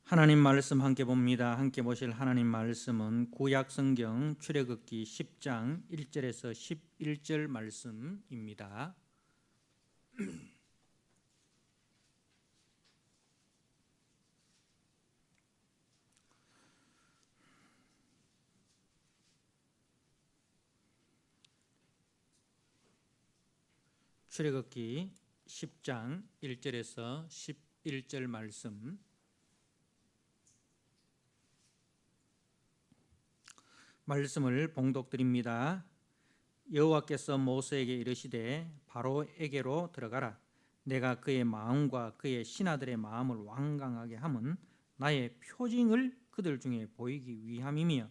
하나님 말씀 함께 봅니다. 함께 보실 하나님 말씀은 구약 성경 출애굽기 10장 1절에서 11절 말씀입니다. 출애굽기 10장 1절에서 11절 말씀. 말씀을 봉독드립니다. 여호와께서 모세에게 이르시되 바로에게로 들어가라. 내가 그의 마음과 그의 신하들의 마음을 완강하게 함은 나의 표징을 그들 중에 보이기 위함이며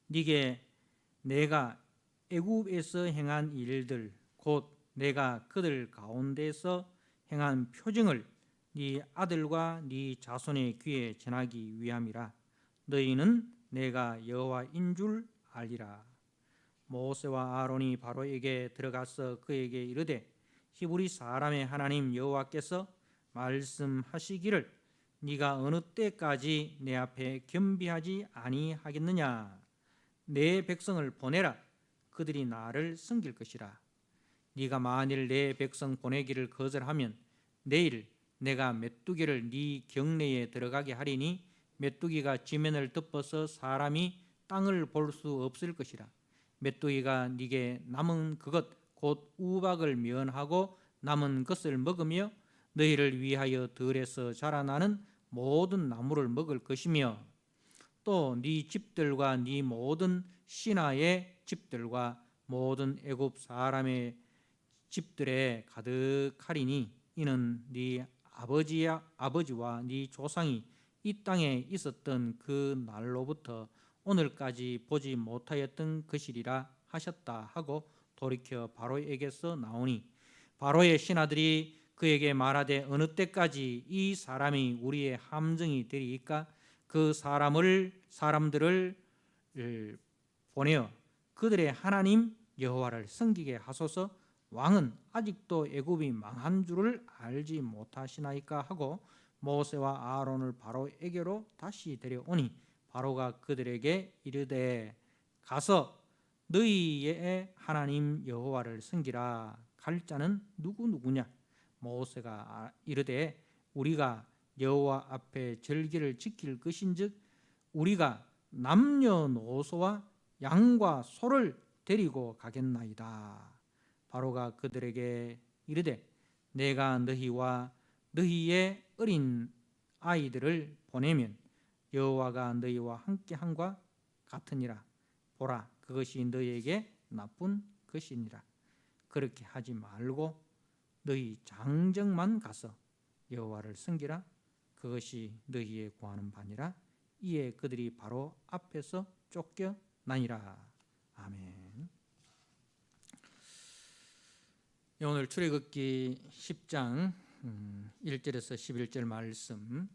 네게 내가 애굽에서 행한 일들 곧 내가 그들 가운데서 행한 표징을 네 아들과 네 자손의 귀에 전하기 위함이라. 너희는 내가 여호와인 줄 알리라. 모세와 아론이 바로에게 들어가서 그에게 이르되 히브리 사람의 하나님 여호와께서 말씀하시기를 네가 어느 때까지 내 앞에 겸비하지 아니하겠느냐. 내 백성을 보내라. 그들이 나를 섬길 것이라. 네가 만일 내 백성 보내기를 거절하면 내일 내가 메뚜기를 네 경내에 들어가게 하리니 메뚜기가 지면을 덮어서 사람이 땅을 볼 수 없을 것이라. 메뚜기가 네게 남은 그것 곧 우박을 면하고 남은 것을 먹으며 너희를 위하여 들에서 자라나는 모든 나무를 먹을 것이며 또 네 집들과 네 모든 신하의 집들과 모든 애굽 사람의 집들에 가득하리니 이는 네 아버지와 네 조상이 이 땅에 있었던 그 날로부터 오늘까지 보지 못하였던 것이리라 하셨다 하고 돌이켜 바로에게서 나오니 바로의 신하들이 그에게 말하되 어느 때까지 이 사람이 우리의 함정이 되리이까. 그 사람들을 보내어 그들의 하나님 여호와를 섬기게 하소서. 왕은 아직도 애굽이 망한 줄을 알지 못하시나이까 하고 모세와 아론을 바로에게로 다시 데려오니 바로가 그들에게 이르되 가서 너희의 하나님 여호와를 섬기라. 갈 자는 누구냐. 모세가 이르되 우리가 여호와 앞에 절기를 지킬 것인즉 우리가 남녀노소와 양과 소를 데리고 가겠나이다. 바로가 그들에게 이르되 내가 너희와 너희의 어린 아이들을 보내면 여호와가 너희와 함께함과 같으니라. 보라, 그것이 너희에게 나쁜 것이니라. 그렇게 하지 말고 너희 장정만 가서 여호와를 섬기라. 그것이 너희의 구하는 바니라. 이에 그들이 바로 앞에서 쫓겨나니라. 아멘. 오늘 출애굽기 10장 1절에서 11절 말씀,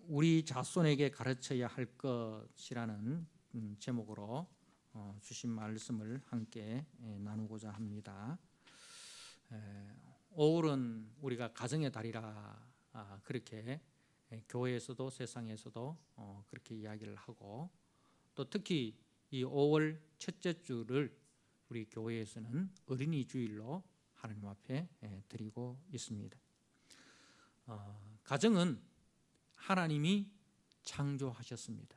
우리 자손에게 가르쳐야 할 것이라는 제목으로 주신 말씀을 함께 나누고자 합니다. 5월은 우리가 가정의 달이라 그렇게 교회에서도 세상에서도 그렇게 이야기를 하고, 또 특히 이 5월 첫째 주를 우리 교회에서는 어린이 주일로 하나님 앞에 드리고 있습니다. 가정은 하나님이 창조하셨습니다.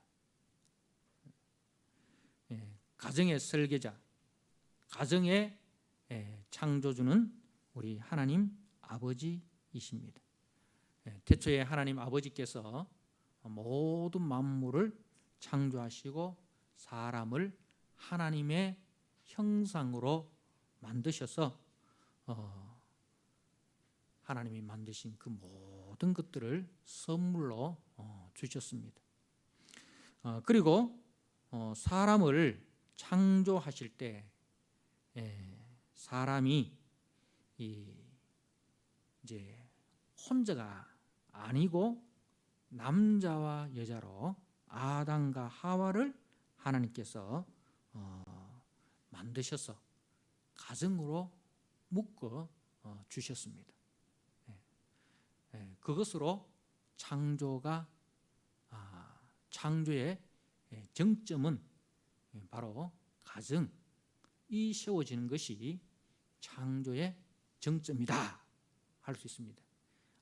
가정의 설계자, 가정의 창조주는 우리 하나님 아버지이십니다. 태초에 하나님 아버지께서 모든 만물을 창조하시고 사람을 하나님의 형상으로 만드셔서 하나님이 만드신 그 모든 것들을 선물로 주셨습니다. 그리고 사람을 창조하실 때 사람이 이제 혼자가 아니고 남자와 여자로 아담과 하와를 하나님께서 만드셔서 가정으로 묶어 주셨습니다. 그것으로 창조가 창조의 정점은 바로 가정이 세워지는 것이 창조의 정점이다 할 수 있습니다.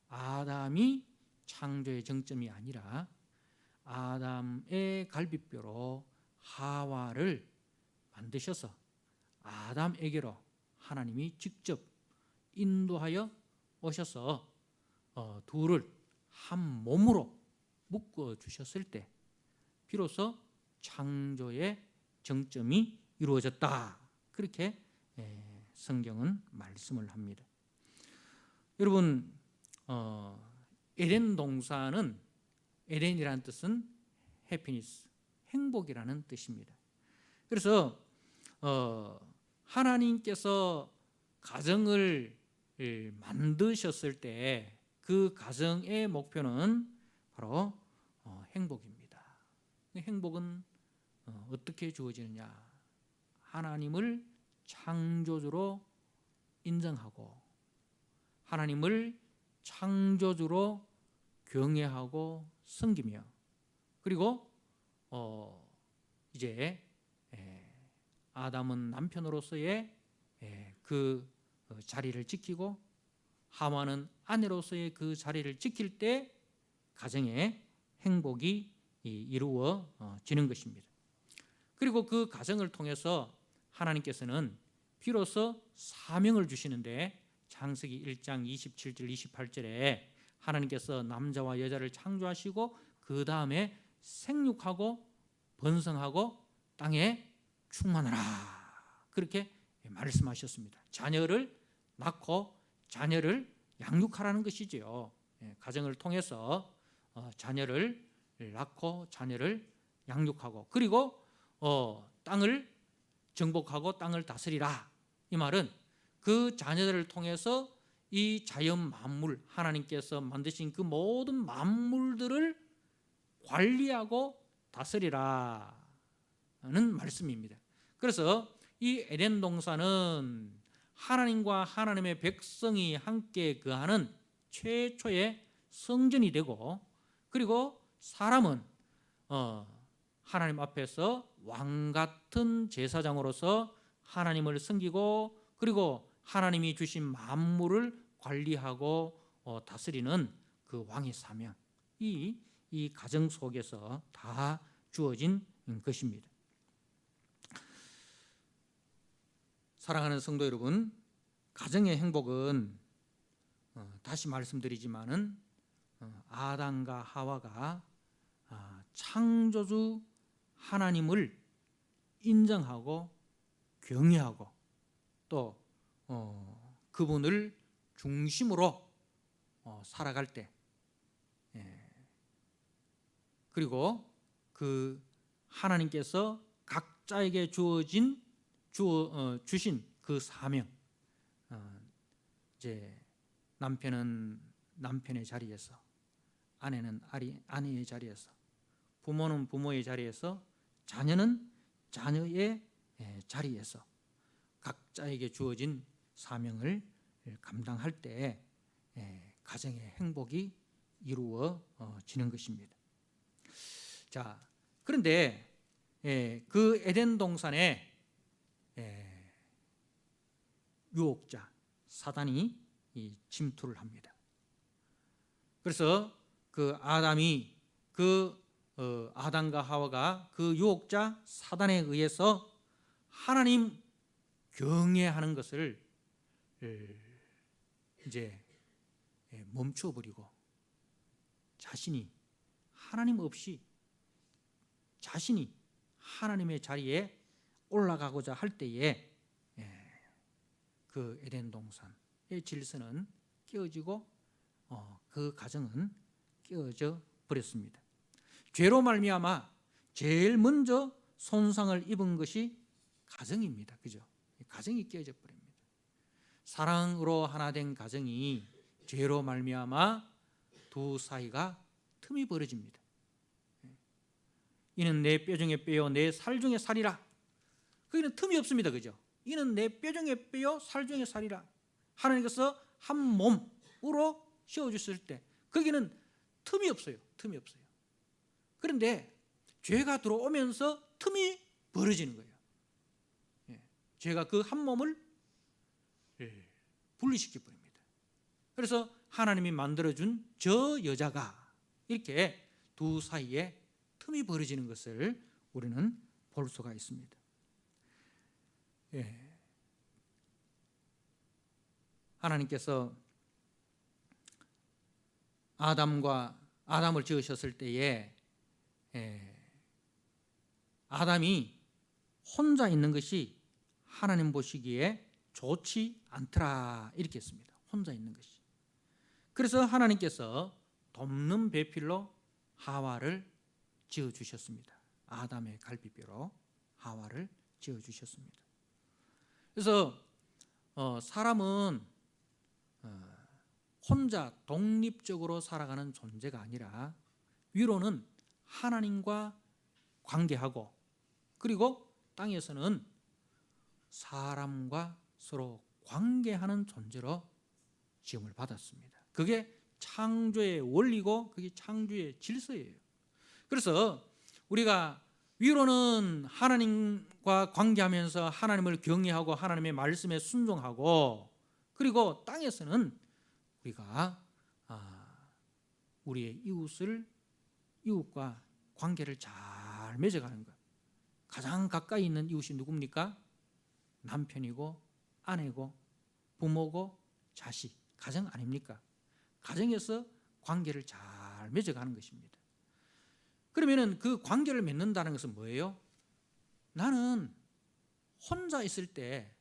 아담이 창조의 정점이 아니라 아담의 갈비뼈로 하와를 만드셔서 아담에게로 하나님이 직접 인도하여 오셔서 둘을 한 몸으로 묶어주셨을 때 비로소 창조의 정점이 이루어졌다. 그렇게 성경은 말씀을 합니다. 여러분, 에덴 동산은, 에덴이라는 뜻은 해피니스, 행복이라는 뜻입니다. 그래서 하나님께서 가정을 만드셨을 때 그 가정의 목표는 바로 행복입니다. 행복은 어떻게 주어지느냐? 하나님을 창조주로 인정하고 하나님을 창조주로 경외하고 섬기며 그리고 이제 아담은 남편으로서의 그 자리를 지키고 하와는 아내로서의 그 자리를 지킬 때 가정의 행복이 이루어지는 것입니다. 그리고 그 가정을 통해서 하나님께서는 비로소 사명을 주시는데 창세기 1장 27절 28절에 하나님께서 남자와 여자를 창조하시고 그 다음에 생육하고 번성하고 땅에 충만하라 그렇게 말씀하셨습니다. 자녀를 낳고 자녀를 양육하라는 것이지요. 가정을 통해서 자녀를 낳고 자녀를 양육하고 그리고 땅을 정복하고 땅을 다스리라. 이 말은 그 자녀들을 통해서 이 자연 만물, 하나님께서 만드신 그 모든 만물들을 관리하고 다스리라는 말씀입니다. 그래서 이 에덴 동산은 하나님과 하나님의 백성이 함께 거하는 최초의 성전이 되고 그리고 사람은 하나님 앞에서 왕 같은 제사장으로서 하나님을 섬기고 그리고 하나님이 주신 만물을 관리하고 다스리는 그 왕의 사명 이 가정 속에서 다 주어진 것입니다. 사랑하는 성도 여러분, 가정의 행복은 다시 말씀드리지만은 아담과 하와가 창조주 하나님을 인정하고 경외하고 또 그분을 중심으로 살아갈 때 그리고 그 하나님께서 각자에게 주신 그 사명 이제 남편은 남편의 자리에서 아내는 아내의 자리에서 부모는 부모의 자리에서 자녀는 자녀의 자리에서 각자에게 주어진 사명을 감당할 때 가정의 행복이 이루어지는 것입니다. 자, 그런데 그 에덴 동산에 유혹자 사단이 침투를 합니다. 그래서 그 아담이 아담과 하와가 그 유혹자 사단에 의해서 하나님 경외하는 것을 이제 멈춰 버리고 자신이 하나님 없이 자신이 하나님의 자리에 올라가고자 할 때에 그 에덴 동산의 질서는 깨어지고 그 가정은 깨어져 버렸습니다. 죄로 말미암아 제일 먼저 손상을 입은 것이 가정입니다. 그죠? 가정이 깨어져 버립니다. 사랑으로 하나 된 가정이 죄로 말미암아 두 사이가 틈이 벌어집니다. 이는 내 뼈 중에 뼈요 내 살 중에 살이라. 거기는 틈이 없습니다. 그죠? 이는 내 뼈 중에 뼈요 살 중에 살이라. 하나님께서 한 몸으로 씌워주실 때 거기는 틈이 없어요. 틈이 없어요. 그런데 죄가 들어오면서 틈이 벌어지는 거예요. 죄가 그 한 몸을 분리시켜 버립니다. 그래서 하나님이 만들어준 저 여자가 이렇게 두 사이에 틈이 벌어지는 것을 우리는 볼 수가 있습니다. 하나님께서 아담을 지으셨을 때에 아담이 혼자 있는 것이 하나님 보시기에 좋지 않더라 이렇게 했습니다. 혼자 있는 것이. 그래서 하나님께서 돕는 배필로 하와를 지어주셨습니다. 아담의 갈비뼈로 하와를 지어주셨습니다. 그래서 사람은 혼자 독립적으로 살아가는 존재가 아니라 위로는 하나님과 관계하고, 그리고 땅에서는 사람과 서로 관계하는 존재로 지음을 받았습니다. 그게 창조의 원리고 그게 창조의 질서예요. 그래서 우리가 위로는 하나님과 관계하면서 하나님을 경외하고 하나님의 말씀에 순종하고, 그리고 땅에서는 우리가 우리의 이웃과 관계를 잘 맺어가는 것. 가장 가까이 있는 이웃이 누굽니까? 남편이고 아내고 부모고 자식, 가정 아닙니까? 가정에서 관계를 잘 맺어가는 것입니다. 그러면은 그 관계를 맺는다는 것은 뭐예요? 나는 혼자 있을 때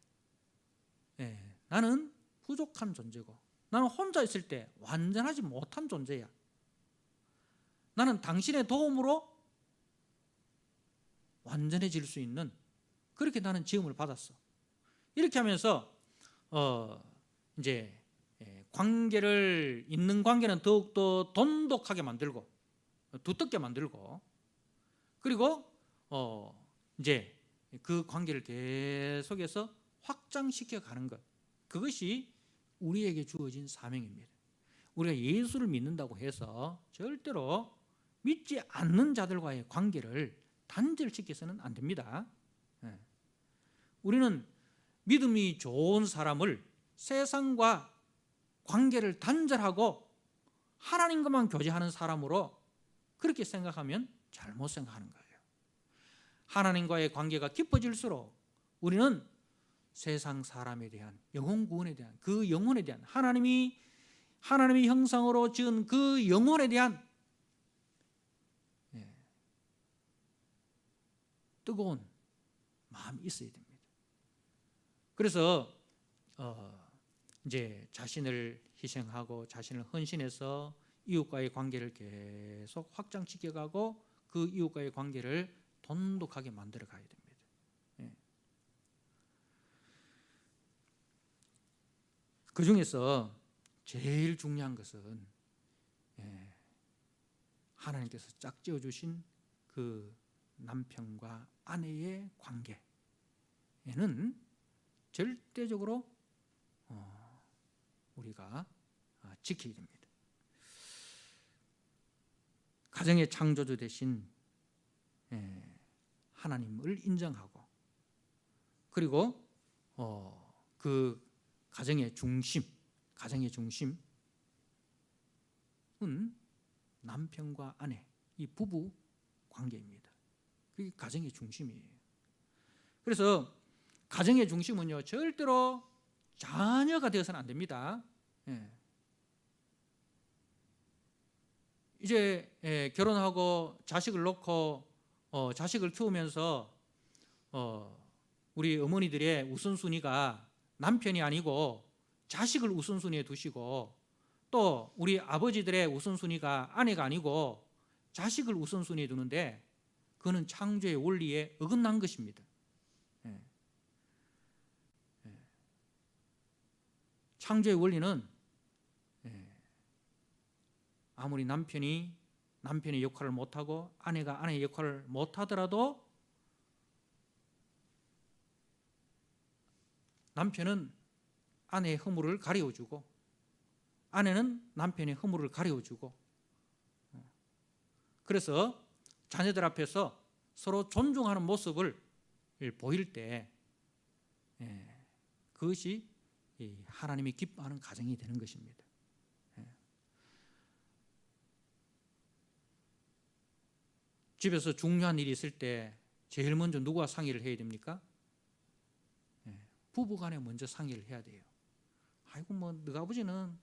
나는 부족한 존재고, 나는 혼자 있을 때 완전하지 못한 존재야. 나는 당신의 도움으로 완전해질 수 있는, 그렇게 나는 지음을 받았어. 이렇게 하면서 이제 있는 관계는 더욱더 돈독하게 만들고 두텁게 만들고, 그리고 이제 그 관계를 계속해서 확장시켜 가는 것, 그것이 우리에게 주어진 사명입니다. 우리가 예수를 믿는다고 해서 절대로 믿지 않는 자들과의 관계를 단절시켜서는 안 됩니다. 우리는 믿음이 좋은 사람을 세상과 관계를 단절하고 하나님과만 교제하는 사람으로 그렇게 생각하면 잘못 생각하는 거예요. 하나님과의 관계가 깊어질수록 우리는 세상 사람에 대한 영혼 구원에 대한, 그 영혼에 대한, 하나님의 형상으로 지은 그 영혼에 대한 뜨거운 마음이 있어야 됩니다. 그래서 이제 자신을 희생하고 자신을 헌신해서 이웃과의 관계를 계속 확장시켜가고 그 이웃과의 관계를 돈독하게 만들어 가야 됩니다. 그 중에서 제일 중요한 것은 하나님께서 짝지어 주신 그 남편과 아내의 관계에는 절대적으로 우리가 지켜야 됩니다. 가정의 창조주 되신 하나님을 인정하고, 그리고 그 가정의 중심은 남편과 아내, 이 부부 관계입니다. 그게 가정의 중심이에요. 그래서 가정의 중심은요, 절대로 자녀가 되어서는 안 됩니다. 이제 결혼하고 자식을 놓고 자식을 키우면서 우리 어머니들의 우선순위가 남편이 아니고 자식을 우선순위에 두시고, 또 우리 아버지들의 우선순위가 아내가 아니고 자식을 우선순위에 두는데, 그거는 창조의 원리에 어긋난 것입니다. 창조의 원리는 아무리 남편이 남편의 역할을 못하고 아내가 아내의 역할을 못하더라도 남편은 아내의 허물을 가려주고 아내는 남편의 허물을 가려주고, 그래서 자녀들 앞에서 서로 존중하는 모습을 보일 때 그것이 하나님이 기뻐하는 가정이 되는 것입니다. 집에서 중요한 일이 있을 때 제일 먼저 누구와 상의를 해야 됩니까? 부부간에 먼저 상의를 해야 돼요. 아이고 뭐 너희 아버지는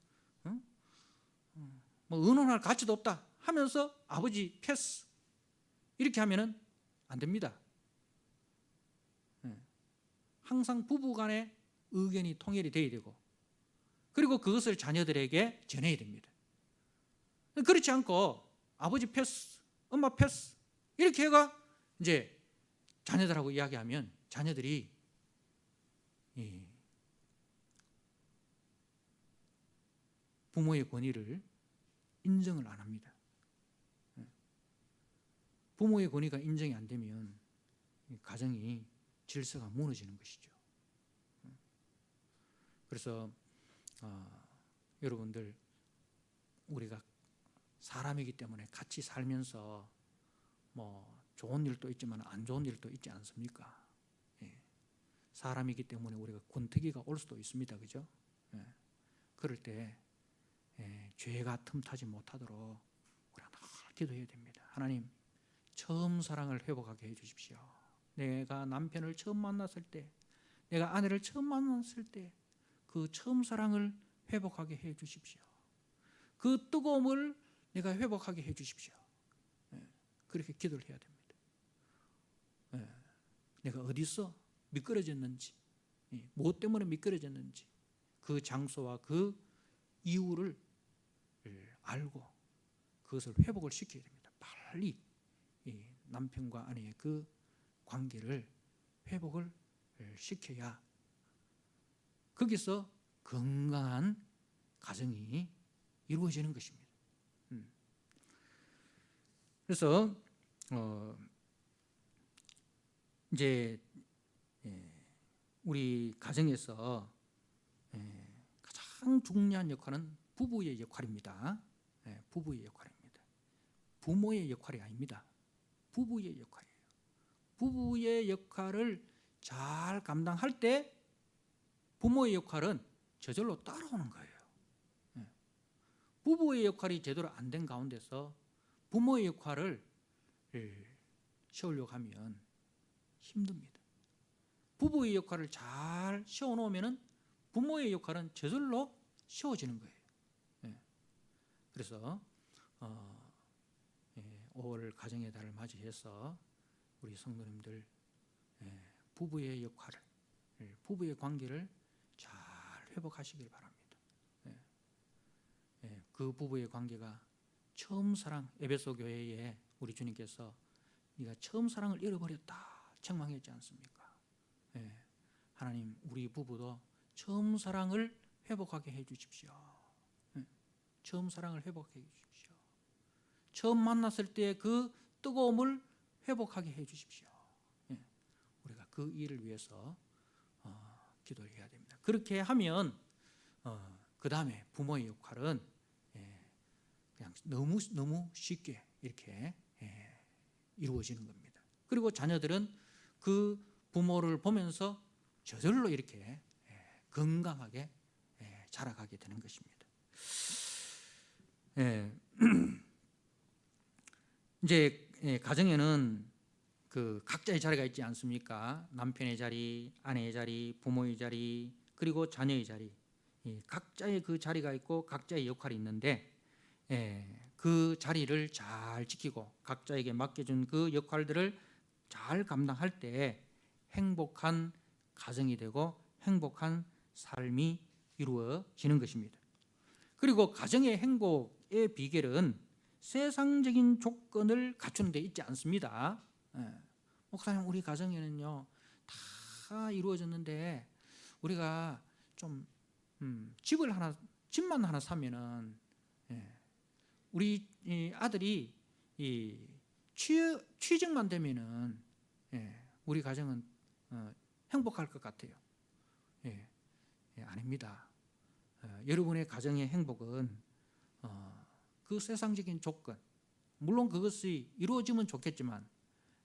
뭐 의논할 가치도 없다 하면서 아버지 패스 이렇게 하면은 안 됩니다. 항상 부부간에 의견이 통일이 돼야 되고 그리고 그것을 자녀들에게 전해야 됩니다. 그렇지 않고 아버지 패스, 엄마 패스 이렇게 해가 이제 자녀들하고 이야기하면 자녀들이 부모의 권위를 인정을 안 합니다. 부모의 권위가 인정이 안 되면 가정이 질서가 무너지는 것이죠. 그래서 여러분들 우리가 사람이기 때문에 같이 살면서 뭐 좋은 일도 있지만 안 좋은 일도 있지 않습니까? 사람이기 때문에 우리가 권태기가 올 수도 있습니다. 그죠? 그럴 때 죄가 틈타지 못하도록 우리가 늘 기도해야 됩니다. 하나님, 처음 사랑을 회복하게 해주십시오. 내가 남편을 처음 만났을 때, 내가 아내를 처음 만났을 때 그 처음 사랑을 회복하게 해주십시오. 그 뜨거움을 내가 회복하게 해주십시오. 그렇게 기도를 해야 됩니다. 내가 어디서 미끄러졌는지, 무엇 때문에 미끄러졌는지 그 장소와 그 이유를 알고 그것을 회복을 시켜야 됩니다. 빨리 남편과 아내의 그 관계를 회복을 시켜야 거기서 건강한 가정이 이루어지는 것입니다. 그래서 이제 우리 가정에서 가장 중요한 역할은 부부의 역할입니다. 부부의 역할입니다. 부모의 역할이 아닙니다. 부부의 역할이에요. 부부의 역할을 잘 감당할 때 부모의 역할은 저절로 따라오는 거예요. 부부의 역할이 제대로 안 된 가운데서 부모의 역할을 세우려고 하면 힘듭니다. 부부의 역할을 잘 세워놓으면 부모의 역할은 저절로 세워지는 거예요. 그래서 5월 가정의 달을 맞이해서 우리 성도님들 부부의 역할을, 부부의 관계를 잘 회복하시길 바랍니다. 그 부부의 관계가 처음 사랑, 에베소 교회에 우리 주님께서 네가 처음 사랑을 잃어버렸다 책망했지 않습니까? 하나님, 우리 부부도 처음 사랑을 회복하게 해주십시오. 처음 사랑을 회복해 주십시오. 처음 만났을 때 그 뜨거움을 회복하게 해주십시오. 우리가 그 일을 위해서 기도를 해야 됩니다. 그렇게 하면 그 다음에 부모의 역할은 그냥 너무 쉽게 이렇게 이루어지는 겁니다. 그리고 자녀들은 그 부모를 보면서 저절로 이렇게 건강하게 자라가게 되는 것입니다. 이제 가정에는 그 각자의 자리가 있지 않습니까? 남편의 자리, 아내의 자리, 부모의 자리, 그리고 자녀의 자리. 각자의 그 자리가 있고 각자의 역할이 있는데 그 자리를 잘 지키고 각자에게 맡겨준 그 역할들을 잘 감당할 때 행복한 가정이 되고 행복한 삶이 이루어지는 것입니다. 그리고 가정의 행복의 비결은 세상적인 조건을 갖추는 데 있지 않습니다. 목사님, 우리 가정에는요 다 이루어졌는데 우리가 좀 집만 하나 사면은 우리 아들이 취직만 되면은 우리 가정은 행복할 것 같아요. 아닙니다. 여러분의 가정의 행복은 그 세상적인 조건, 물론 그것이 이루어지면 좋겠지만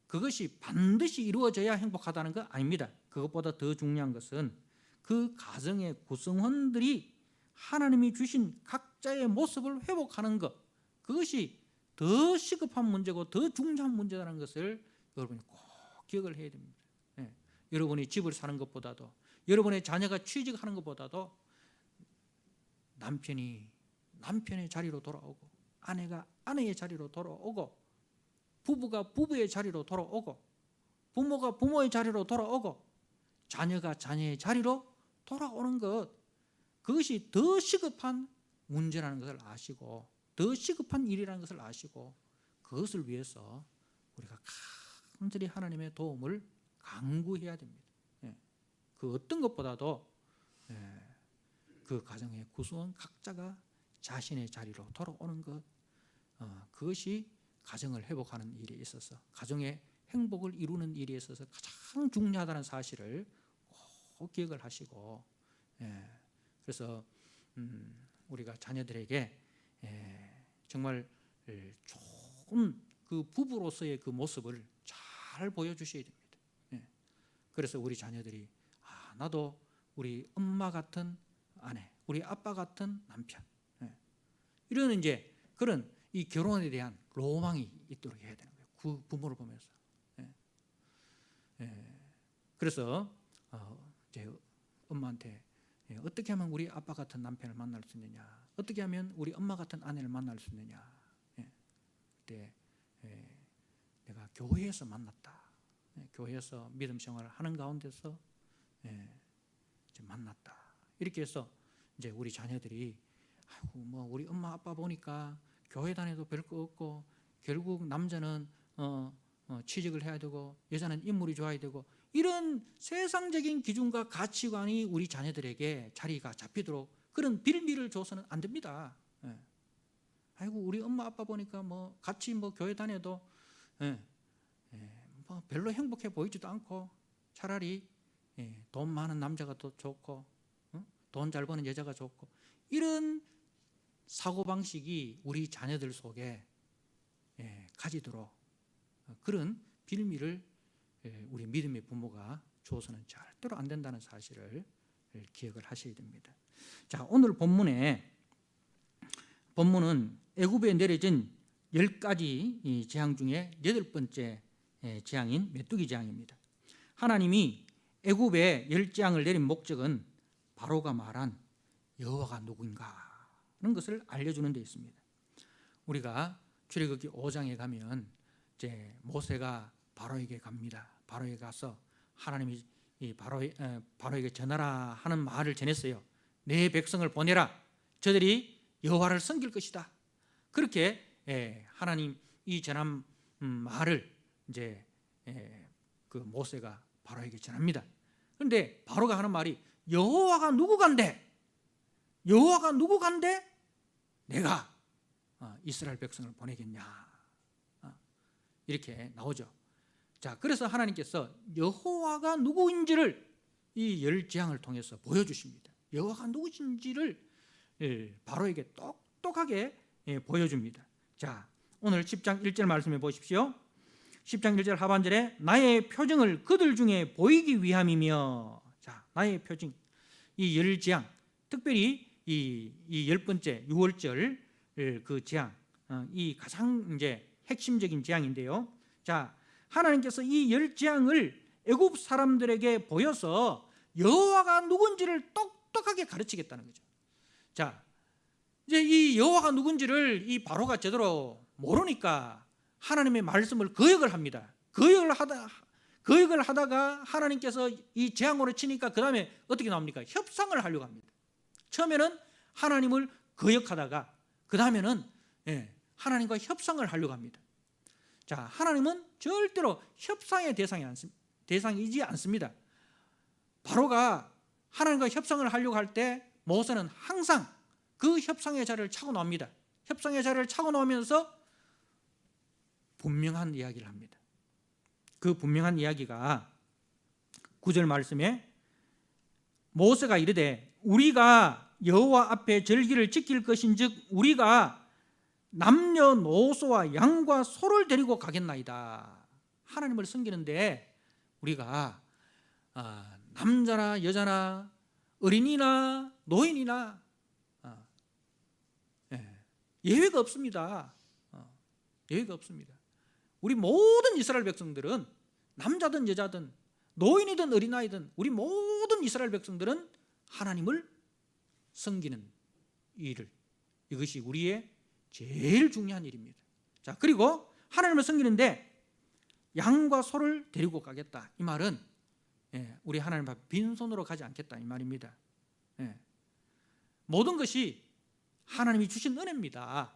그것이 반드시 이루어져야 행복하다는 거 아닙니다. 그것보다 더 중요한 것은 그 가정의 구성원들이 하나님이 주신 각자의 모습을 회복하는 것, 그것이 더 시급한 문제고 더 중요한 문제라는 것을 여러분이 꼭 기억을 해야 됩니다. 예. 여러분이 집을 사는 것보다도, 여러분의 자녀가 취직하는 것보다도 남편이 남편의 자리로 돌아오고, 아내가 아내의 자리로 돌아오고, 부부가 부부의 자리로 돌아오고, 부모가 부모의 자리로 돌아오고, 자녀가 자녀의 자리로 돌아오는 것, 그것이 더 시급한 문제라는 것을 아시고, 더 시급한 일이라는 것을 아시고, 그것을 위해서 우리가 간절히 하나님의 도움을 간구해야 됩니다. 그 어떤 것보다도 그 가정의 구성원 각자가 자신의 자리로 돌아오는 것, 그것이 가정을 회복하는 일에 있어서, 가정의 행복을 이루는 일에 있어서 가장 중요하다는 사실을 꼭 기억을 하시고, 그래서 우리가 자녀들에게 정말 좋은 그 부부로서의 그 모습을 잘 보여주셔야 됩니다. 그래서 우리 자녀들이 나도 우리 엄마 같은 아내, 우리 아빠 같은 남편, 이런 이제 그런 이 결혼에 대한 로망이 있도록 해야 되는 거예요. 그 부모를 보면서. 그래서 이제 엄마한테 어떻게 하면 우리 아빠 같은 남편을 만날 수 있느냐, 어떻게 하면 우리 엄마 같은 아내를 만날 수 있느냐. 그때 내가 교회에서 만났다. 교회에서 믿음 생활을 하는 가운데서 만났다. 이렇게 해서 이제 우리 자녀들이 뭐 우리 엄마 아빠 보니까 교회 다녀도 별거 없고, 결국 남자는 취직을 해야 되고 여자는 인물이 좋아야 되고, 이런 세상적인 기준과 가치관이 우리 자녀들에게 자리가 잡히도록 그런 빌미를 줘서는 안 됩니다. 아이고 우리 엄마 아빠 보니까 뭐 같이 뭐 교회 다녀도 뭐 별로 행복해 보이지도 않고, 차라리 돈 많은 남자가 더 좋고, 돈 잘 버는 여자가 좋고, 이런 사고방식이 우리 자녀들 속에 가지도록 그런 빌미를 우리 믿음의 부모가 줘서는 절대로 안 된다는 사실을 기억을 하셔야 됩니다. 자, 오늘 본문은 애굽에 내려진 10가지 재앙 중에 8번째 재앙인 메뚜기 재앙입니다. 하나님이 애굽에 10재앙을 내린 목적은 바로가 말한 여호와가 누구인가 하는 것을 알려주는 데 있습니다. 우리가 출애굽기 5장에 가면 이제 모세가 바로에게 갑니다. 바로에 가서 하나님이 바로에게 전하라 하는 말을 전했어요. 내 백성을 보내라. 저들이 여호와를 섬길 것이다. 그렇게 하나님 이 전한 말을 이제 그 모세가 바로에게 전합니다. 그런데 바로가 하는 말이 여호와가 누구간데? 여호와가 누구간데 내가 이스라엘 백성을 보내겠냐? 이렇게 나오죠. 자, 그래서 하나님께서 여호와가 누구인지를 이 10재앙을 통해서 보여주십니다. 여호와가 누구인지를 바로에게 똑똑하게 보여줍니다. 자, 오늘 10장 1절 말씀해 보십시오. 10장 1절 하반절에 나의 표징을 그들 중에 보이기 위함이며, 자, 나의 표징, 이 10재앙, 특별히 이 10번째 6월절 그 재앙, 이 가장 이제 핵심적인 재앙인데요. 자, 하나님께서 이 10재앙을 애굽 사람들에게 보여서 여호와가 누군지를 똑똑하게 가르치겠다는 거죠. 자, 이제 이 여호와가 누군지를 이 바로가 제대로 모르니까 하나님의 말씀을 거역을 합니다. 거역을 하다가 하나님께서 이 재앙으로 치니까 그 다음에 어떻게 나옵니까? 협상을 하려고 합니다. 처음에는 하나님을 거역하다가 그 다음에는 하나님과 협상을 하려고 합니다. 자, 하나님은 절대로 협상의 대상이지 않습니다. 바로가 하나님과 협상을 하려고 할 때 모세는 항상 그 협상의 자리를 차고 나옵니다. 협상의 자리를 차고 나오면서 분명한 이야기를 합니다. 그 분명한 이야기가 9절 말씀에 모세가 이르되 우리가 여호와 앞에 절기를 지킬 것인즉 우리가 남녀노소와 양과 소를 데리고 가겠나이다. 하나님을 섬기는데 우리가 남자나 여자나 어린이나 노인이나 예외가 없습니다. 예외가 없습니다. 우리 모든 이스라엘 백성들은 남자든 여자든 노인이든 어린아이든 우리 모든 이스라엘 백성들은 하나님을 섬기는 일을, 이것이 우리의 제일 중요한 일입니다. 자, 그리고 하나님을 섬기는데 양과 소를 데리고 가겠다. 이 말은 우리 하나님 앞에 빈손으로 가지 않겠다 이 말입니다. 모든 것이 하나님이 주신 은혜입니다.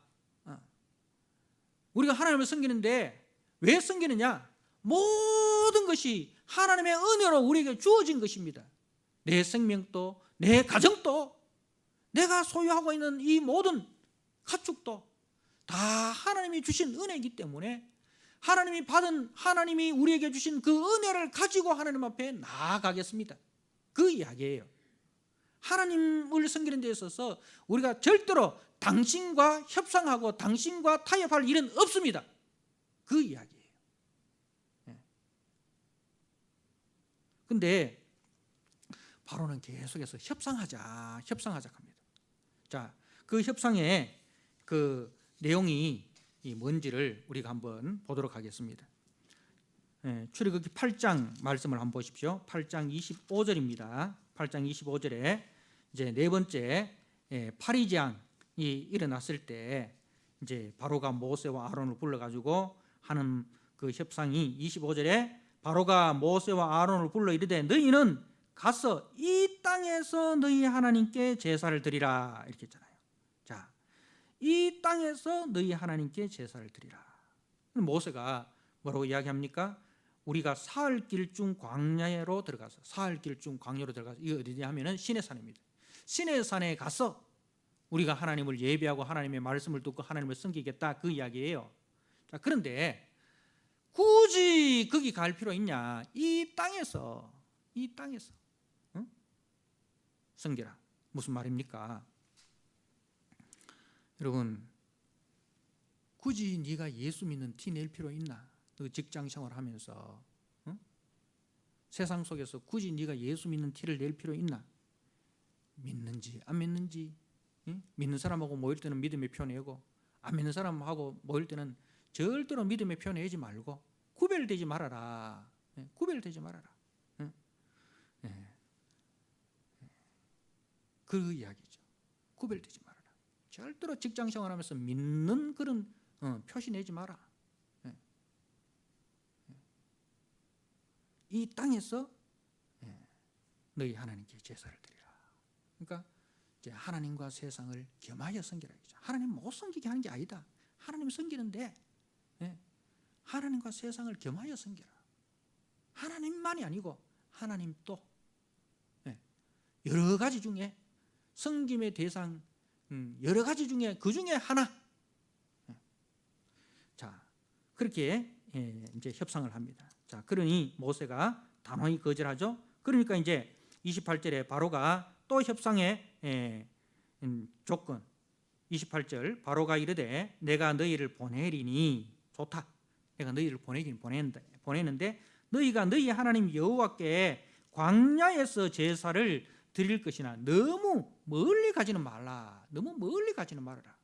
우리가 하나님을 섬기는데 왜 섬기느냐? 모든 것이 하나님의 은혜로 우리에게 주어진 것입니다. 내 생명도, 내 가정도, 내가 소유하고 있는 이 모든 가축도 다 하나님이 주신 은혜이기 때문에 하나님이 우리에게 주신 그 은혜를 가지고 하나님 앞에 나아가겠습니다. 그 이야기예요. 하나님을 섬기는 데 있어서 우리가 절대로 당신과 협상하고 당신과 타협할 일은 없습니다. 그 이야기예요. 근데 바로는 계속해서 협상하자 합니다. 자, 그 협상의 그 내용이 뭔지를 우리가 한번 보도록 하겠습니다. 출애굽기 8장 말씀을 한번 보십시오. 8장 25절입니다. 8장 25절에 이제 네 번째 파리 재앙이 일어났을 때 이제 바로가 모세와 아론을 불러가지고 하는 그 협상이 25절에 바로가 모세와 아론을 불러 이르되 너희는 가서 이 땅에서 너희 하나님께 제사를 드리라 이렇게 했잖아요. 자, 이 땅에서 너희 하나님께 제사를 드리라. 모세가 뭐라고 이야기합니까? 우리가 사흘 길중 광야로 들어가서 이거 어디냐 하면은 시내산입니다. 시내산에 가서 우리가 하나님을 예배하고 하나님의 말씀을 듣고 하나님을 섬기겠다 그 이야기예요. 자, 그런데 굳이 거기 갈 필요 있냐? 이 땅에서 응? 섬기라. 무슨 말입니까? 여러분, 굳이 네가 예수 믿는 티 낼 필요 있나? 너 직장 생활하면서 세상 속에서 굳이 네가 예수 믿는 티를 낼 필요 있나? 믿는지 안 믿는지, 믿는 사람하고 모일 때는 믿음의 표 내고 안 믿는 사람하고 모일 때는 절대로 믿음의 표 내지 말고 구별되지 말아라. 구별되지 말아라. 그 이야기죠. 구별되지 말아라. 절대로 직장 생활하면서 믿는 그런 표시 내지 마라. 이 땅에서 너희 하나님께 제사를 드리라. 그러니까 이제 하나님과 세상을 겸하여 섬기라. 하나님 못 섬기게 하는 게 아니다. 하나님 섬기는데 하나님과 세상을 겸하여 섬기라. 하나님만이 아니고 하나님 또 여러 가지 중에 섬김의 대상 여러 가지 중에 그 중에 하나. 자, 그렇게 이제 협상을 합니다. 자, 그러니 모세가 단호히 거절하죠. 그러니까 이제 28절에 바로가 또 협상의 조건 28절 바로가 이르되 내가 너희를 보내리니 좋다. 내가 너희를 보내긴 보내는데 너희가 너희 하나님 여호와께 광야에서 제사를 드릴 것이나 너무 멀리 가지는 말라. 너무 멀리 가지는 말아라.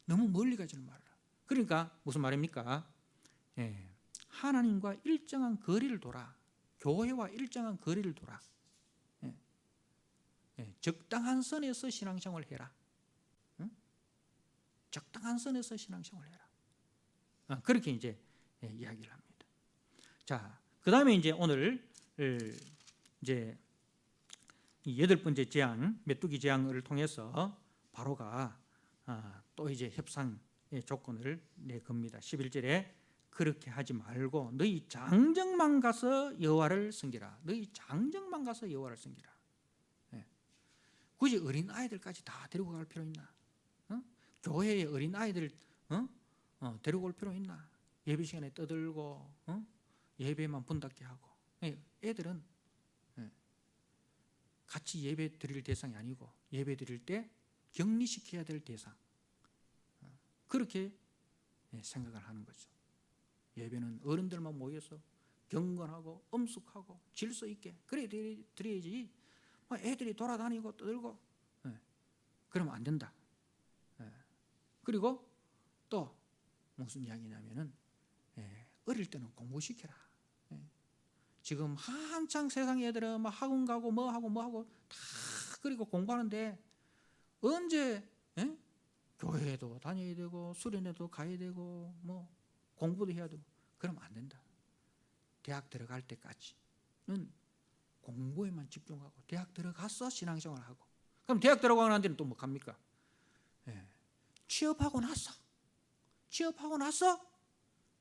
너무 멀리 가지는 말아라. 그러니까 무슨 말입니까? 하나님과 일정한 거리를 둬라. 교회와 일정한 거리를 둬라. 적당한 선에서 신앙생활을 해라. 적당한 선에서 신앙생활을 해라. 그렇게 이제 이야기를 합니다. 자, 그 다음에 이제 오늘 이제 여덟 번째 재앙, 메뚜기 재앙을 통해서 바로가 또 이제 협상의 조건을 내겁니다. 11절에 그렇게 하지 말고 너희 장정만 가서 여호와를 섬기라. 너희 장정만 가서 여호와를 섬기라. 굳이 어린 아이들까지 다 데리고 갈 필요 있나? 교회에 어린 아이들 데리고 올 필요 있나? 예배 시간에 떠들고 예배만 분답게 하고 애들은 같이 예배 드릴 대상이 아니고 예배 드릴 때 격리시켜야 될 대상. 그렇게 생각을 하는 거죠. 예배는 어른들만 모여서 경건하고 엄숙하고 질서 있게 그래 드려야지. 애들이 돌아다니고 떠들고 그러면 안 된다. 그리고 또 무슨 이야기냐면은 어릴 때는 공부시켜라. 지금 한창 세상 애들은 막 학원 가고 뭐 하고 다 그리고 공부하는데 언제 교회에도 다녀야 되고 수련회도 가야 되고 뭐 공부도 해야 되고 그러면 안 된다. 대학 들어갈 때까지는 공부에만 집중하고 대학 들어가서 신앙생활을 하고 그럼 대학 들어가고 난 뒤는 또 뭐 갑니까? 취업하고 나서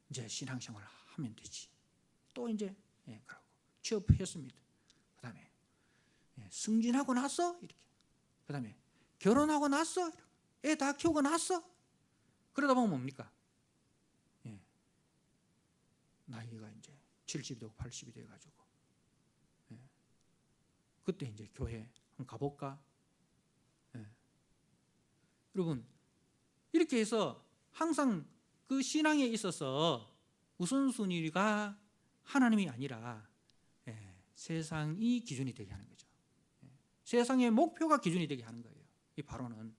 이제 신앙생활을 하면 되지. 또 이제 그러고 취업했습니다. 그다음에 승진하고 나서 이렇게 그다음에 결혼하고 나서 애 다 키우고 나서 그러다 보면 뭡니까? 나이가 이제 70이 되고 80이 돼 가지고 그때 이제 교회 한번 가볼까? 여러분 이렇게 해서 항상 그 신앙에 있어서 우선순위가 하나님이 아니라 세상이 기준이 되게 하는 거죠. 세상의 목표가 기준이 되게 하는 거예요. 이 바로는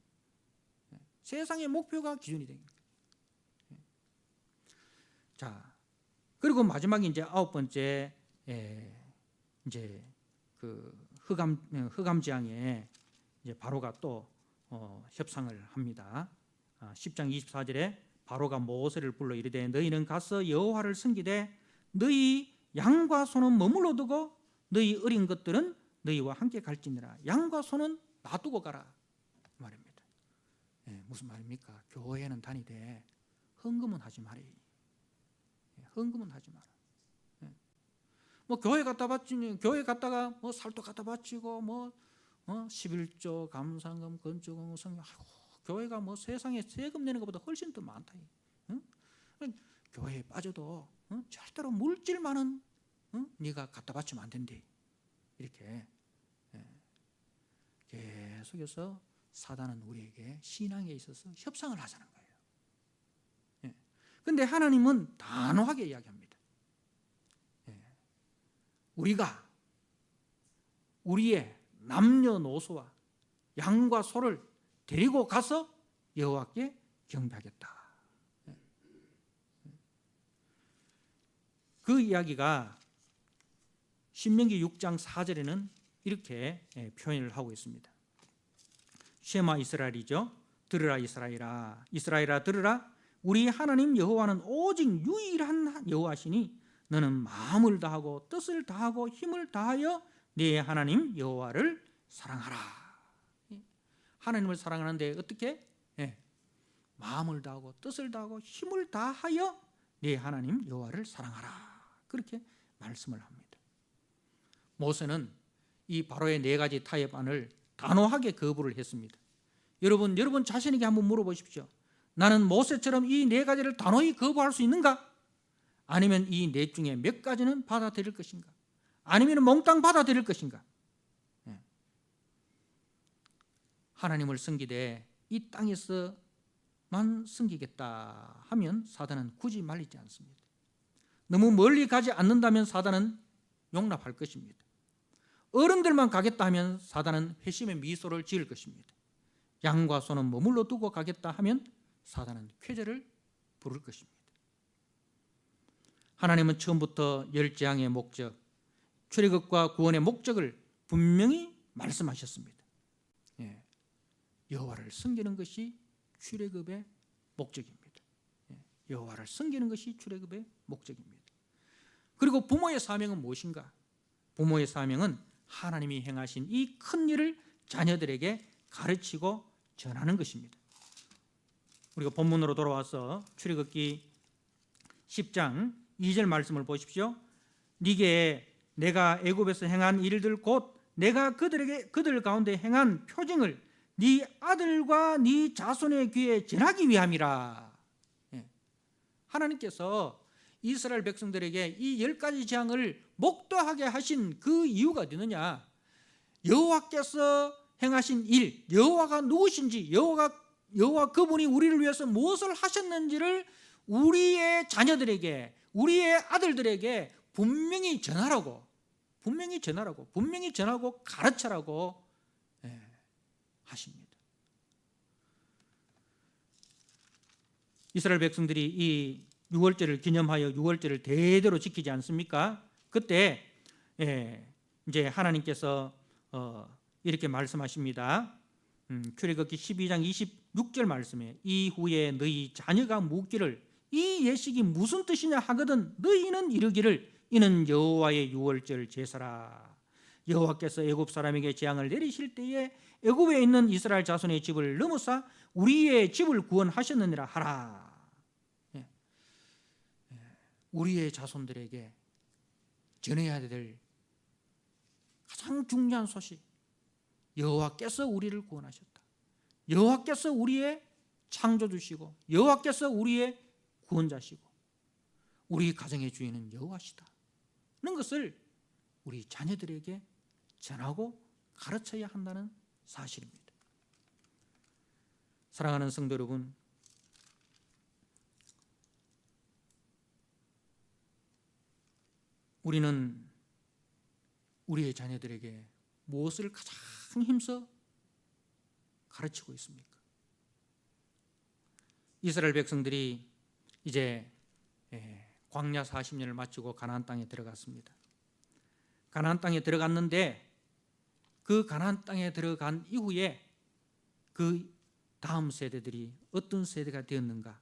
세상의 목표가 기준이 되는 거예요. 자, 그리고 마지막에 이제 9번째 이제 그 흑암지향에 이제 바로가 또 협상을 합니다. 10장 24절에 바로가 모세를 불러 이르되 너희는 가서 여호와를 섬기되 너희 양과 소는 머물러 두고 너희 어린 것들은 너희와 함께 갈지니라. 양과 소는 놔두고 가라 말입니다. 무슨 말입니까? 교회는 다니되 헌금은 하지 말이. 헌금은 하지 마라. 뭐 교회 갔다가 뭐 살도 갖다 바치고 뭐 11조 감상금 건축금 성경 교회가 뭐 세상에 세금 내는 것보다 훨씬 더 많다. 교회에 빠져도 절대로 물질만은 네가 갖다 바치면 안 된대. 이렇게 계속해서 사단은 우리에게 신앙에 있어서 협상을 하자는 거예요. 그런데 하나님은 단호하게 이야기합니다. 우리가 우리의 남녀노소와 양과 소를 데리고 가서 여호와께 경배하겠다. 그 이야기가 신명기 6장 4절에는 이렇게 표현을 하고 있습니다. 쉐마 이스라엘이죠. 들으라 이스라엘아, 이스라엘아 들으라. 우리 하나님 여호와는 오직 유일한 여호와시니 너는 마음을 다하고 뜻을 다하고 힘을 다하여 네 하나님 여호와를 사랑하라. 하나님을 사랑하는데 어떻게? 마음을 다하고 뜻을 다하고 힘을 다하여 네 하나님 여호와를 사랑하라. 그렇게 말씀을 합니다. 모세는 이 바로의 4가지 타협안을 단호하게 거부를 했습니다. 여러분 자신에게 한번 물어보십시오. 나는 모세처럼 이 4가지를 단호히 거부할 수 있는가? 아니면 이 4 중에 몇 가지는 받아들일 것인가? 아니면 몽땅 받아들일 것인가? 하나님을 섬기되 이 땅에서만 섬기겠다 하면 사단은 굳이 말리지 않습니다. 너무 멀리 가지 않는다면 사단은 용납할 것입니다. 어른들만 가겠다 하면 사단은 회심의 미소를 지을 것입니다. 양과 소는 머물러 두고 가겠다 하면 사단은 쾌재를 부를 것입니다. 하나님은 처음부터 10재앙의 목적, 출애굽과 구원의 목적을 분명히 말씀하셨습니다. 여호와를 섬기는 것이 출애굽의 목적입니다. 여호와를 섬기는 것이 출애굽의 목적입니다. 그리고 부모의 사명은 무엇인가? 부모의 사명은 하나님이 행하신 이 큰 일을 자녀들에게 가르치고 전하는 것입니다. 우리가 본문으로 돌아와서 출애굽기 10장 2절 말씀을 보십시오. 네게 내가 애굽에서 행한 일들 곧 내가 그들 가운데 행한 표징을 네 아들과 네 자손의 귀에 전하기 위함이라. 하나님께서 이스라엘 백성들에게 이 10가지 재앙을 목도하게 하신 그 이유가 어디느냐? 여호와께서 행하신 일, 여호와가 누구신지, 여호와가 여호와 그분이 우리를 위해서 무엇을 하셨는지를 우리의 자녀들에게, 우리의 아들들에게 분명히 전하라고 가르쳐라고 하십니다. 이스라엘 백성들이 이 유월절을 기념하여 유월절을 대대로 지키지 않습니까? 그때 이제 하나님께서 이렇게 말씀하십니다. 출애굽기 12장 26절 말씀에 이후에 너희 자녀가 묻기를 이 예식이 무슨 뜻이냐 하거든 너희는 이르기를 이는 여호와의 유월절 제사라. 여호와께서 애굽 사람에게 재앙을 내리실 때에 애굽에 있는 이스라엘 자손의 집을 넘어사 우리의 집을 구원하셨느니라 하라. 우리의 자손들에게 전해야 될 가장 중요한 소식, 여호와께서 우리를 구원하셨다. 여호와께서 우리의 창조주시고 여호와께서 우리의 구원자시고 우리 가정의 주인은 여호와시다 는 것을 우리 자녀들에게 전하고 가르쳐야 한다는 사실입니다. 사랑하는 성도 여러분, 우리는 우리의 자녀들에게 무엇을 가장 힘써 가르치고 있습니까? 이스라엘 백성들이 이제 광야 40년을 마치고 가나안 땅에 들어갔습니다. 가나안 땅에 들어갔는데 그 가나안 땅에 들어간 이후에 그 다음 세대들이 어떤 세대가 되었는가?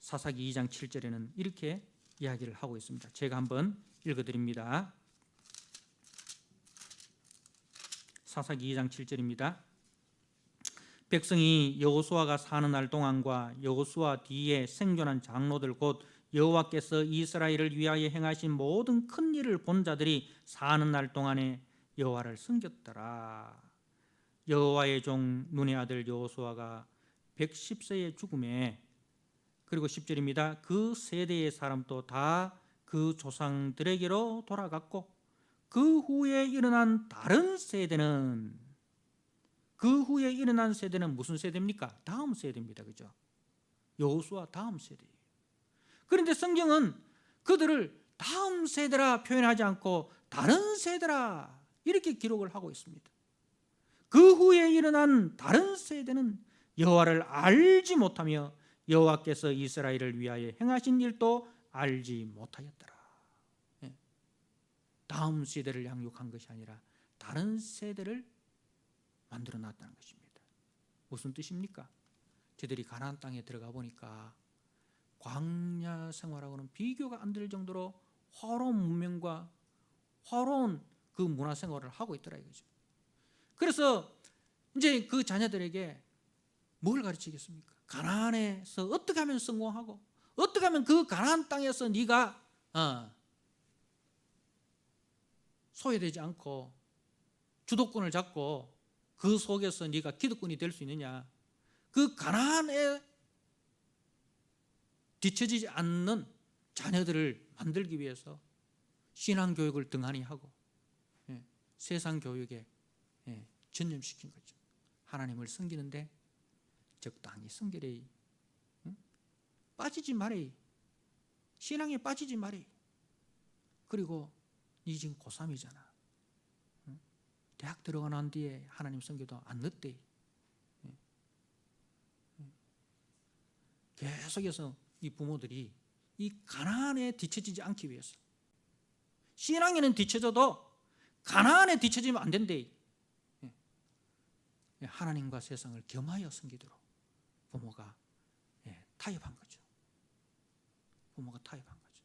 사사기 2장 7절에는 이렇게 이야기를 하고 있습니다. 제가 한번 읽어드립니다. 사사기 2장 7절입니다. 백성이 여호수아가 사는 날 동안과 여호수아 뒤에 생존한 장로들 곧 여호와께서 이스라엘을 위하여 행하신 모든 큰 일을 본 자들이 사는 날 동안에 여호와를 섬겼더라. 여호와의 종 눈의 아들 여호수아가 110세의 죽음에, 그리고 10절입니다. 그 세대의 사람도 다 그 조상들에게로 돌아갔고 그 후에 일어난 세대는 무슨 세대입니까? 다음 세대입니다. 그죠? 여호수아 다음 세대예요. 그런데 성경은 그들을 다음 세대라 표현하지 않고 다른 세대라 이렇게 기록을 하고 있습니다. 그 후에 일어난 다른 세대는 여호와를 알지 못하며 여호와께서 이스라엘을 위하여 행하신 일도 알지 못하였더라. 다음 세대를 양육한 것이 아니라 다른 세대를 만들어 놨다는 것입니다. 무슨 뜻입니까? 저들이 가나안 땅에 들어가 보니까 광야 생활하고는 비교가 안 될 정도로 화려한 문명과 화려한 그 문화 생활을 하고 있더라 이거죠. 그래서 이제 그 자녀들에게 뭘 가르치겠습니까? 가나안에서 어떻게 하면 성공하고 어떻게 하면 그 가나안 땅에서 네가 소외되지 않고 주도권을 잡고 그 속에서 네가 기득권이 될 수 있느냐, 그 가나안에 뒤처지지 않는 자녀들을 만들기 위해서 신앙교육을 등한히 하고 세상 교육에 전념시킨 거죠. 하나님을 섬기는데 적당히 섬기래. 빠지지 말래. 신앙에 빠지지 말래. 그리고 니 지금 고3이잖아. 대학 들어가 난 뒤에 하나님 섬기도 안 늦대. 계속해서 이 부모들이 이 가나안에 뒤처지지 않기 위해서, 신앙에는 뒤처져도 가나안에 뒤처지면 안 된대. 하나님과 세상을 겸하여 섬기도록 부모가 타협한 거죠. 부모가 타협한 거죠.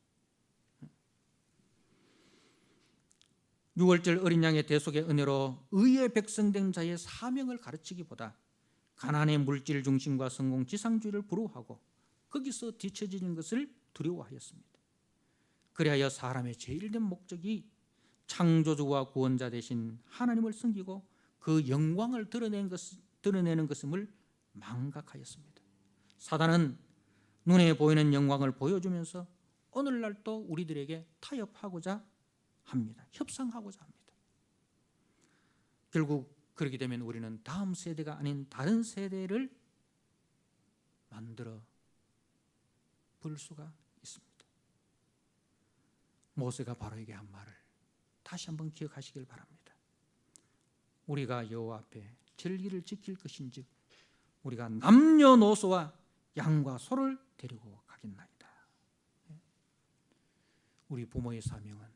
유월절 어린 양의 대속의 은혜로 의의 백성된 자의 사명을 가르치기보다 가난의 물질 중심과 성공 지상주의를 부러워하고 거기서 뒤처지는 것을 두려워하였습니다. 그리하여 사람의 제일된 목적이 창조주와 구원자 되신 하나님을 섬기고 그 영광을 드러내는 것임을 망각하였습니다. 사단은 눈에 보이는 영광을 보여주면서 오늘날도 우리들에게 타협하고자 합니다. 협상하고자 합니다. 결국 그렇게 되면 우리는 다음 세대가 아닌 다른 세대를 만들어 볼 수가 있습니다. 모세가 바로에게 한 말을 다시 한번 기억하시길 바랍니다. 우리가 여호와 앞에 절기를 지킬 것인즉 우리가 남녀노소와 양과 소를 데리고 가겠나이다. 우리 부모의 사명은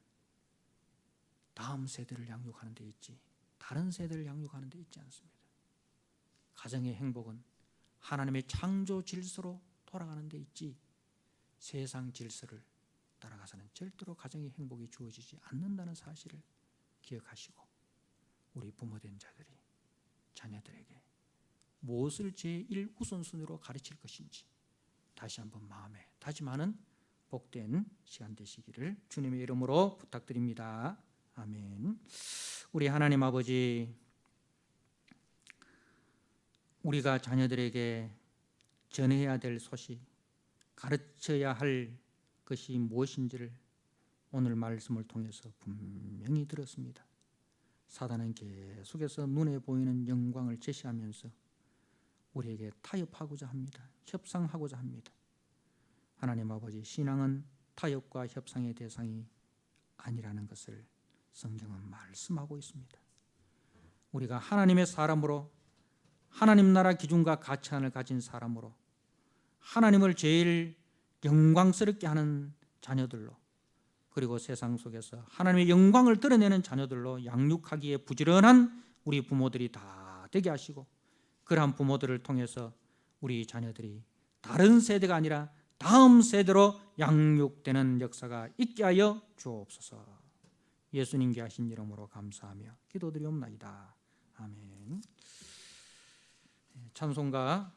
다음 세대를 양육하는 데 있지 다른 세대를 양육하는 데 있지 않습니다. 가정의 행복은 하나님의 창조 질서로 돌아가는 데 있지 세상 질서를 따라가서는 절대로 가정의 행복이 주어지지 않는다는 사실을 기억하시고 우리 부모된 자들이 자녀들에게 무엇을 제일 우선순위로 가르칠 것인지 다시 한번 마음에 다짐하는 복된 시간 되시기를 주님의 이름으로 부탁드립니다. 아멘. 우리 하나님 아버지, 우리가 자녀들에게 전해야 될 소식, 가르쳐야 할 것이 무엇인지를 오늘 말씀을 통해서 분명히 들었습니다. 사단은 계속해서 눈에 보이는 영광을 제시하면서 우리에게 타협하고자 합니다. 협상하고자 합니다. 하나님 아버지, 신앙은 타협과 협상의 대상이 아니라는 것을 성경은 말씀하고 있습니다. 우리가 하나님의 사람으로 하나님 나라 기준과 가치관을 가진 사람으로 하나님을 제일 영광스럽게 하는 자녀들로 그리고 세상 속에서 하나님의 영광을 드러내는 자녀들로 양육하기에 부지런한 우리 부모들이 다 되게 하시고 그러한 부모들을 통해서 우리 자녀들이 다른 세대가 아니라 다음 세대로 양육되는 역사가 있게 하여 주옵소서. 예수님께 하신 이름으로 감사하며 기도드리옵나이다. 아멘. 찬송가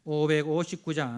559장